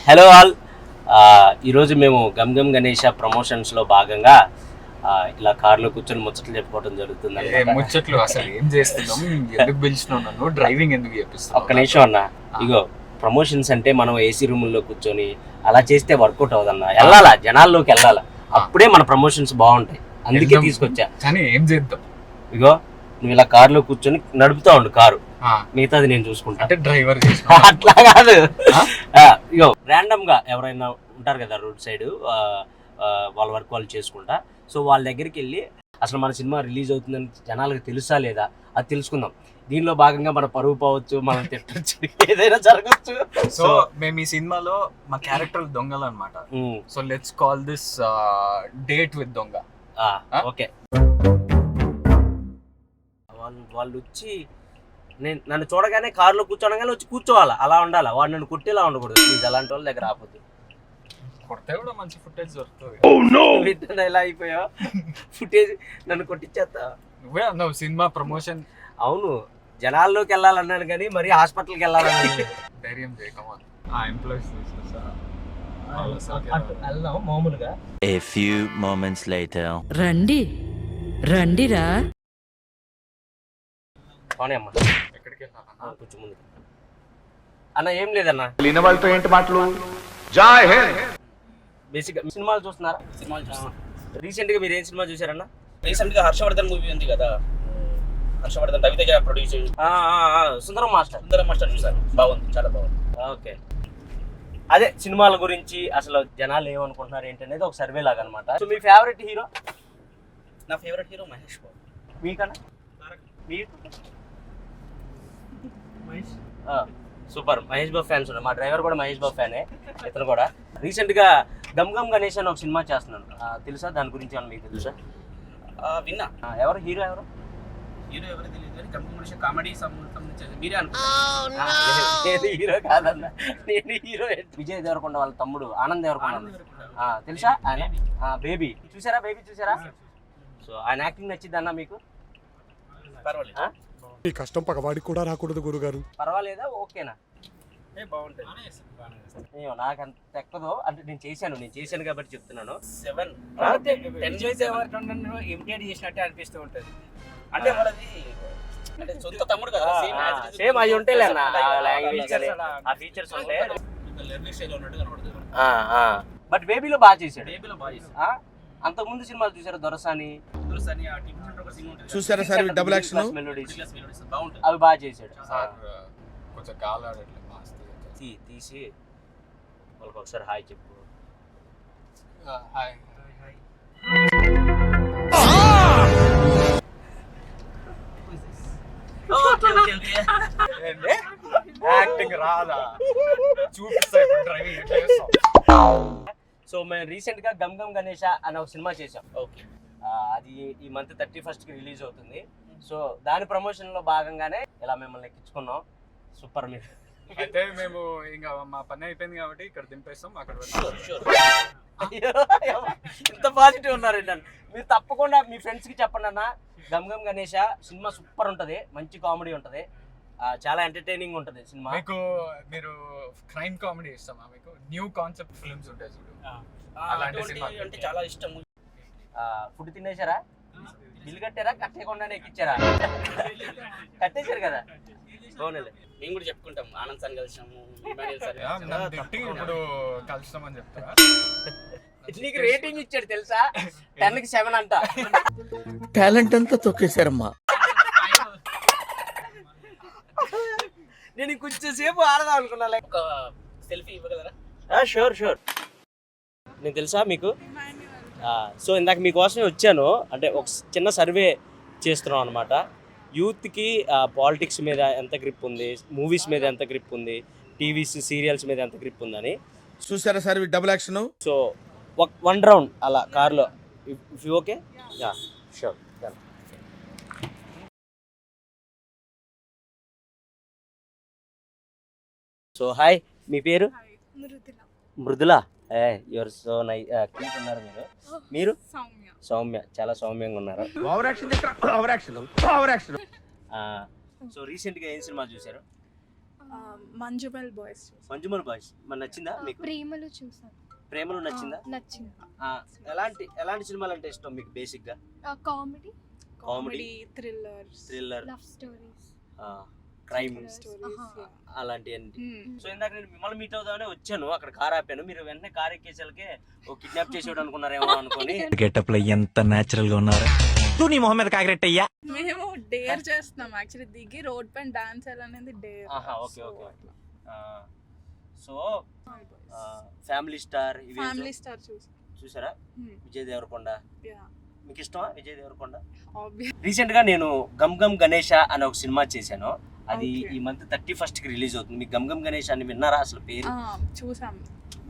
Hello all, ఈరోజు మేము gum Gam Ganesha ప్రమోషన్స్లో భాగంగా ఇలా కార్లో కూర్చొని ముచ్చట్లు చెప్పుకోవడం జరుగుతుంది. ముచ్చట్లు అసలు ఏం చేస్తున్నాం, ఎందుకు పిలిచినావు నన్ను, డ్రైవింగ్ ఎందుకు చేపిస్తావు? ఒక్క నిమిషం అన్న, ఇగో ప్రమోషన్స్ అంటే మనం ఏసీ రూముల్లో కూర్చొని అలా చేస్తే వర్కౌట్ అవుదన్న. వెళ్ళాలా, జనాల్లోకి వెళ్ళాలా, అప్పుడే మన ప్రమోషన్స్ బాగుంటాయి. అందుకే తీసుకొచ్చా. కానీ ఏం చేద్దాం, ఇగో నువ్వు ఇలా కార్లో కూర్చొని నడుపుతా ఉండు కారు, మిగతాది నేను చూసుకుంటా. అంటే డ్రైవర్ అట్లా కాదు, ఇగో ర్యాండమ్ గా ఎవరైనా ఉంటారు కదా రోడ్ సైడ్, వాళ్ళ వర్క్ వాళ్ళు చేసుకుంటా. సో వాళ్ళ దగ్గరికి వెళ్ళి అసలు మన సినిమా రిలీజ్ అవుతుందని జనాలకు తెలుసా లేదా అది తెలుసుకుందాం. దీనిలో భాగంగా మన పరువు పోవచ్చు, మనం తిట్టచ్చు, ఏదైనా జరగచ్చు. సో మేము ఈ సినిమాలో మా క్యారెక్టర్ దొంగలు అనమాట. So let's call this date with దొంగ. ఓకే, వాళ్ళు వచ్చి నన్ను చూడగానే కారులో కూర్చోనగానే వచ్చి కూర్చోవాలా, అలా ఉండాలా. వాడు నన్ను కుట్టేలా ఉండకూడదు ప్లీజ్. అలాంటి వాళ్ళ దగ్గర ఆపొద్దు. కొడితే కూడా మంచి ఫుటేజ్ దొరుకుతుంది. ఎలా అయిపోయావు, ఫుటేజ్ నన్ను కొట్టించేస్తా. నువ్వే అన్నావు సినిమా ప్రమోషన్. అవును, జనాల్లోకి వెళ్ళాలన్నాను కానీ మరి హాస్పిటల్కి వెళ్ళాలన్నాను. ధైర్యం చేయకమా ఎంప్లాయీస్ వెళ్దాం మామూలుగా. A few moments later. రండి రండిరా. అమ్మా ఎక్కడికి వెళ్ళాలన్నా? కొంచెం ముందు అన్న. ఏం లేదన్న, లేని వాళ్ళతో ఏంటి మాటలు? జై హింద్. బేసిక్గా సినిమాలు చూస్తున్నారా? సినిమాలు చూస్తాం. రీసెంట్ గా మీరు ఏం సినిమా చూసారన్న? రీసెంట్ గా హర్షవర్ధన్ మూవీ ఉంది కదా, హర్షవర్ధన్ రవితేజ ప్రొడ్యూస్ సుందరం మాస్టర్. సుందరం మాస్టర్ చూసాను, బాగుంది, చాలా బాగుంది. ఓకే, అదే సినిమాల గురించి అసలు జనాలు ఏమనుకుంటున్నారు ఏంటనేది ఒక సర్వే లాగా అనమాట. సో మీ ఫేవరెట్ హీరో? నా ఫేవరెట్ హీరో మహేష్ బాబు. మీకన్నా? మీకు? సూపర్, మహేష్ బాబు ఫ్యాన్స్ ఉన్నారు. మా డ్రైవర్ కూడా మహేష్ బాబు ఫ్యానే, ఇతను కూడా. రీసెంట్ గా గమ్ గమ్ గణేష్ అని ఒక సినిమా చేస్తున్నాను, తెలుసా? దాని గురించి ఏమన్నా మీకు తెలుసా? విన్నా. ఎవరు హీరో? ఎవరు హీరో ఎవరు తెలియదు కానీ కంపెనీ కామెడీ సంబంధించి మీరే అనుకుంటున్నారు. నేను హీరో కాదన్న, నేను హీరో. విజయ్ దేవరకొండ వాళ్ళ తమ్ముడు ఆనంద్ దేవరకొండ, తెలుసా? ఆయన బేబీ చూసారా? బేబీ చూసారా? సో ఆయన యాక్టింగ్ నచ్చింది అన్న మీకు? పర్వాలేదు. ఈ కష్టం పగవాడికి కూడా రాకూడదు గురుగారు. పర్వాలేదా? ఓకేనా? బాగుంటుంది. నాకు అంత ఎక్కదో, అంటే నేను చేశాను కాబట్టి చెప్తున్నాను. 7 ఇమిటేట్ చేసినట్టే అనిపిస్తూ ఉంటుంది. అంటే మనది అంటే సొంత తమ్ముడు కదా, సేమ్ అవి ఉంటాయి అన్న, లాంగ్వేజ్ ఆ ఫీచర్స్ ఉంటాయి. లెర్నింగ్ స్టైల్ ఉన్నట్టు కనబడుతుంది. బట్ బేబీలో బాగా చేశాడు. బేబీలో బాగా చేశాడు. అంతకు ముందు సినిమాలు చూసారు? దొరసాని చూసారా సార్ డబుల్ యాక్షన్ మెలోడీస్, బాగుంటుంది. అవి బాగా చేశాడు. కొంచెం కాలాడట్లేదు తీసి వాళ్ళకి ఒకసారి హాయ్ చెప్పు. హాయ్. యాక్టింగ్ రాదా? చూపిస్తా డ్రైవింగ్ ఎట్లా చేస్తాం. సో మేము రీసెంట్ గా గమ్ గమ్ గణేష అనే ఒక సినిమా చేసాం. ఓకే, అది ఈ మంత్ 31st కి రిలీజ్ అవుతుంది. సో దాని ప్రమోషన్ లో భాగంగానే ఇలా మిమ్మల్ని ఎక్కించుకున్నాం. సూపర్. మీరు అయితే మేము ఇంకా మా పని అయిపోయింది కాబట్టి ఇక్కడ దింపేస్తాం. అక్కడ ఇంత పాజిటివ్ ఉన్నారండి. మీరు తప్పకుండా మీ ఫ్రెండ్స్ కి చెప్పండి అన్న, గమ్ గమ్ గణేష సినిమా సూపర్ ఉంటది, మంచి కామెడీ ఉంటది, చాలా ఎంటర్టైనింగ్ ఉంటది సినిమా. మీకు మీరు క్రైమ్ కామెడీ ఇస్తామా? మీకు న్యూ కాన్సెప్ట్ ఫిల్మ్స్ ఉంటాయి చూడు, అలాంటి సినిమా అంటే చాలా ఇష్టం. ఫుడ్ తినేశారా? బిల్లు కట్టారా? కట్టేయకుండానే ఎక్కిచ్చారా? కట్టేశారు కదా. బాగుంది. మేము కూడా చెప్పుకుంటాం, ఆనంద్ సార్ కలిసాము, ఇప్పుడు కలుస్తామని చెప్తారా? నీకు రేటింగ్ ఇచ్చాడు తెలుసా, 10కి 7 అంట. టాలెంట్ అంతా తొక్కేశారమ్మా. నేను కొంచెం సేపు ఆడదాం అనుకున్నా. ఒక సెల్ఫీ ఇవ్వగలరా? షూర్. నేను తెలుసా మీకు? సో ఇందాక మీకోసమే వచ్చాను. అంటే ఒక చిన్న సర్వే చేస్తున్నాం అనమాట. యూత్కి పాలిటిక్స్ మీద ఎంత గ్రిప్ ఉంది, మూవీస్ మీద ఎంత గ్రిప్ ఉంది, టీవీస్ సీరియల్స్ మీద ఎంత గ్రిప్ ఉందని. చూసారా sir double action? So 1 round అలా కార్లో, if you okay? Yeah sure. So hi, మీ పేరు? Mrudula. Your so nice, cute ఉన్నారు మీరు. మీరు? సౌమ్య, చాలా సౌమ్యంగా ఉన్నారు. Over action. సో రీసెంట్ గా ఏం సినిమా చూసారు? మంజుమల్ బాయ్స్ మంజుమల్ బాయ్స్ మరి నచ్చిందా మీకు? ప్రేమలు చూసాను. ప్రేమలో నచ్చిందా? నచ్చింది. ఎలాంటి సినిమాలు అంటే ఇష్టం మీకు బేసిక్ గా? Comedy, comedy, thriller love stories, crime stories. అలాంటివన్నీ. సో ఇందాక నేను మిమ్మల్ని మీట్ అవుదామని వచ్చాను, అక్కడ కార్ ఆపాను, మీరు వెంటనే కార్ ఎక్కేసరికి ఓ కిడ్నాప్ చేసేవాడు అనుకున్నారేమో అనుకొని. గెటప్ లో ఎంత నేచురల్ గా ఉన్నారా? తూ నీ మొహం మీద కాకిరెట్టయ్యా. మేము డేర్ చేస్తున్నాం యాక్చువల్లీ, దిగి రోడ్ పైన డాన్స్ చేయాలనేది dare. Okay. So family star చూసారా? విజయ్ దేవరకొండ మీకు ఇష్టమా? విజయ్ దేవరకొండ. రీసెంట్ గా నేను గమ్ గమ్ గణేష అనే ఒక సినిమా చేశాను, అది ఈ మంత్ 31st కి రిలీజ్ అవుతుంది. మీకు గమ్ గమ్ గణేష్ అని విన్నారా? అసలు పేరు చూసాం,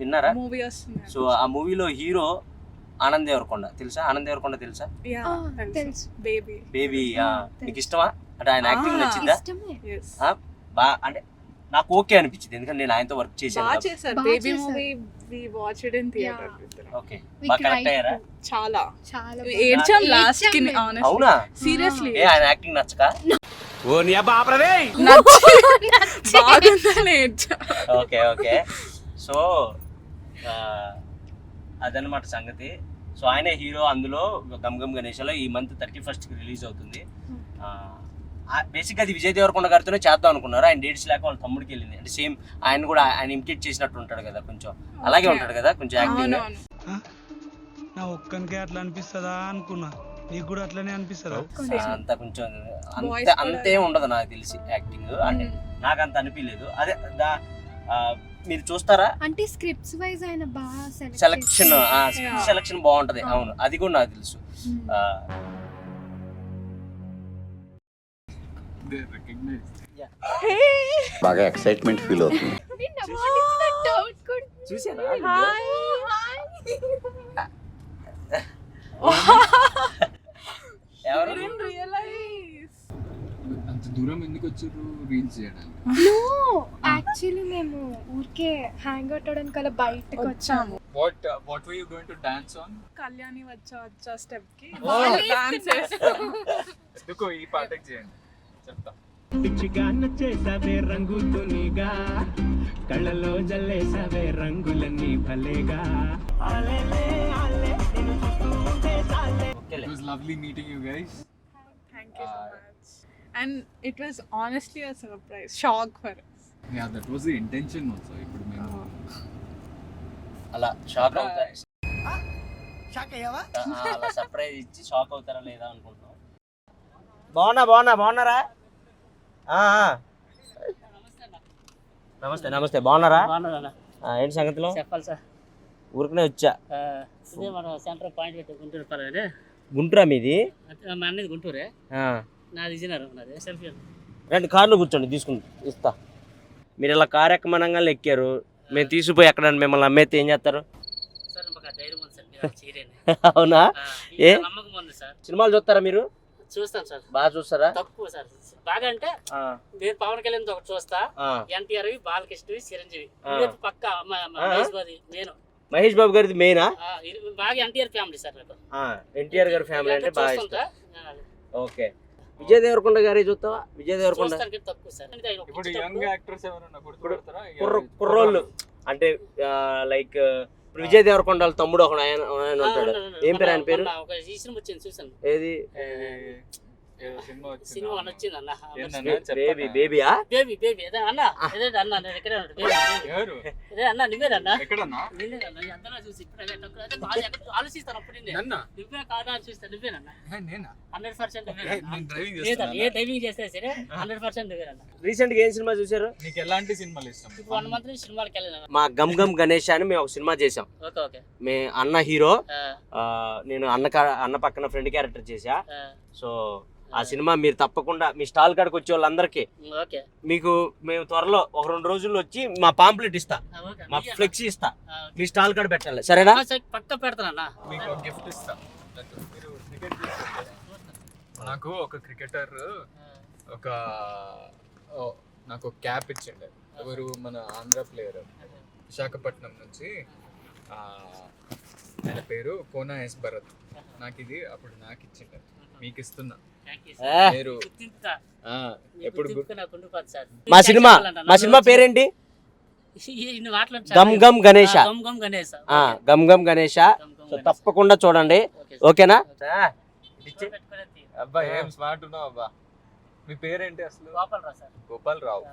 విన్నారా? మూవీ వస్తుంది. సో ఆ మూవీలో హీరో ఆనంద్ దేవరకొండ. తెలుసా? ఆనంద్ దేవరకొండ తెలుసా? తెలుసు. బేబీ. మీకు ఇష్టమా? అంటే ఆయన యాక్టింగ్ నచ్చిందా? అంటే నాకు ఓకే అనిపించింది, ఎందుకంటే నేను ఆయనతో వర్క్ చేశాను. Baby movie we watched in theatre. Okay, బాగా కనెక్ట్ అయ్యారా? చాలా చాలా ఏడ్చాం లాస్ట్ కి. అవునా? సీరియస్లీ ఆయన యాక్టింగ్ నచ్చక? బాగుందని ఏడ్చా. ఓకే. సో అదనమాట సంగతి. సో ఆయనే హీరో అందులో గమ్ గమ్ గణేష్లో. ఈ మంత్ 31st కి రిలీజ్ అవుతుంది. బేసిక్గా అది విజయ్ దేవరకొండ గారితోనే చేద్దాం అనుకున్నారు, ఆయన డేట్స్ లేక వాళ్ళ తమ్ముడికి వెళ్ళింది. అంటే సేమ్ ఆయన కూడా ఆయన ఇమిటేట్ చేసినట్టు ఉంటాడు కదా, కొంచెం అలాగే ఉంటాడు కదా, కొంచెం యాక్టింగ్. నా ఒక్కనికే అట్లా అనిపిస్తుందా అనుకున్నా, నీకు కూడా అట్లనే అనిపిస్తుందా? అంత కొంచెం అంతే ఉండదు నాకు తెలిసి యాక్టింగ్, అంటే నాకు అంత అనిపించలేదు. అదే మీరు చూస్తారా అంటే స్క్రిప్ట్స్ వైజ్ ఆయన బాగా సెలక్షన్ బాగుంటది. అవును, అది కూడా నాకు తెలుసు. బాగా ఎక్సైట్మెంట్ ఫీల్ అవుతుంది. చూసారా? ఎవరు అంత దూరం ఎందుకు వచ్చారు రీల్స్ చేయడానికి? నో, యాక్చువల్లీ మేము ఊరికే హ్యాంగ్ అవుట్ అవడానికి అలా బయటకు వచ్చాము. What were you going to dance on? Kalyani వచ్చా స్టెప్ కి డాన్స్ చేస్తాం. ఎందుకో ఈ పాటకి చేయండి చెప్తా. పిచ్చిగా నచ్చేసావే రంగుతునిగా, కళ్ళలో జల్లేసావే రంగులన్నీ భలేగా. It was lovely meeting you guys. Thank you so much. And it was honestly a surprise, shock for us. Yeah, that was the intention also. ఇప్పుడు మేము అలా షాక్ అవుతారా? అలా సర్ప్రైజ్ ఇచ్చి షాక్ అవుతారా లేదా అనుకుంటున్నాం. బాగున్నారా? నమస్తే. బాగున్నారా? ఏంటి సంగతిలో? చెప్పాలి సార్, ఊరికనే వచ్చా. ఇదే మన సెంటర్ పాయింట్ పెట్టి గుంటూరు పర్వాలేదు. గుంటూరా మీది? మా అన్నది గుంటూరే, నాది విజయనగరం. నాది సెల్ఫీ రండి, కార్లో కూర్చోండి, ఇస్తా. మీరు ఇలా కారు ఎక్కమనంగా ఎక్కారు, మేము తీసుకుపోయి ఎక్కడ మిమ్మల్ని అమ్మేస్తే ఏం చేస్తారు? సార్ మాకు ధైర్యం ఉంది సార్, మీరు చేయలేని. అవునా? ఏ నమ్మకం ఉంది సార్. సినిమాలు చూస్తారా మీరు? చూస్తాం సార్. బాగా చూస్తారా? తక్కువ సార్, బాగా అంటే నేను పవన్ కళ్యాణ్ ఒకటి చూస్తా, ఎన్టీఆర్, బాలకృష్ణ, చిరంజీవి పక్క, మహేష్ బాబు గారిది మెయినా? బాగా ఎన్టీఆర్ ఫ్యామిలీ సార్ నాకు. ఎన్టీఆర్ గారి ఫ్యామిలీ అంటే బాగా ఇష్టం. ఓకే. విజయ్ దేవరకొండ గారి చూస్తావా? విజయ్ దేవరకొండ తక్కువ సార్. ఇప్పుడు యంగ్ యాక్టర్స్ ఎవరైనా గుర్తుపడతారా? కుర్రోళ్ళు అంటే లైక్ ఇప్పుడు విజయ్ దేవరకొండ వాళ్ళ తమ్ముడు ఒక ఆయన ఉంటాడు, ఏం పేరు ఆయన పేరు? ఒక ఈ సినిమా వచ్చింది చూసాను. ఏది సినిమా వచ్చింది అన్న, బేబీయా? బేబీ అదే అన్న, అదే అన్న, నేను ఎక్కడే అదే అన్న, నువ్వేనన్నా? ఎక్కడన్నా? అందరూ చూసి ఇప్పుడు ఆలోచిస్తాను అప్పుడు నువ్వే కాదా చూస్తా. నువ్వేనన్నా? 100% ఏ డ్రైవింగ్ చేస్తే సరే 100% నువ్వేనన్నా. రీసెంట్ గా ఏం సినిమా చూసారు? నీకు ఎలాంటి సినిమాలు ఇష్టం? 1 month నుంచి సినిమాకి వెళ్ళాను. మా గమ్ గమ్ గణేష్ అని మేము ఒక సినిమా చేసాం. ఓకే. మే అన్న హీరో, నేను అన్న పక్కన ఫ్రెండ్ క్యారెక్టర్ చేసా. సో ఆ సినిమా మీరు తప్పకుండా మీ స్టాల్ కాడికి వచ్చే వాళ్ళందరికీ మీకు మేము త్వరలో 1-2 రోజుల్లో వచ్చి మా పాంప్లెట్ ఇస్తా, మా ఫ్లెక్సీ ఇస్తా, మీ స్టాల్ కాడ పెట్టాలి, సరేనా? పక్క పెడతానన్నా. మీకు గిఫ్ట్ ఇస్తా. నాకు ఒక క్రికెటర్ నాకు క్యాప్ ఇచ్చిండే, ఎవరు మన ఆంధ్ర ప్లేయర్, విశాఖపట్నం నుంచి, ఆయన పేరు కోనా ఎస్ భరత్. నాకు ఇది అప్పుడు నాకు ఇచ్చిండే, మీకు ఇస్తున్నా. థ్యాంక్ యూ ఏ, సార్ మీరు గుర్తింపుగా ఎప్పుడు నాకు ఉండిపోతుంది సార్ మా సినిమా పేరేంటి? ఇన్ని మాటలు గమ్ గమ్ గణేష. గమ్ గమ్ గణేష్ గమ్ గమ్ గణేష. సో తప్పకుండా చూడండి, ఓకేనా? అబ్బా ఏం స్మార్ట్ ఉన్నావు అబ్బా. మీ పేరేంటి అసలు? గోపాలరావు సార్. గోపాల్ రావు.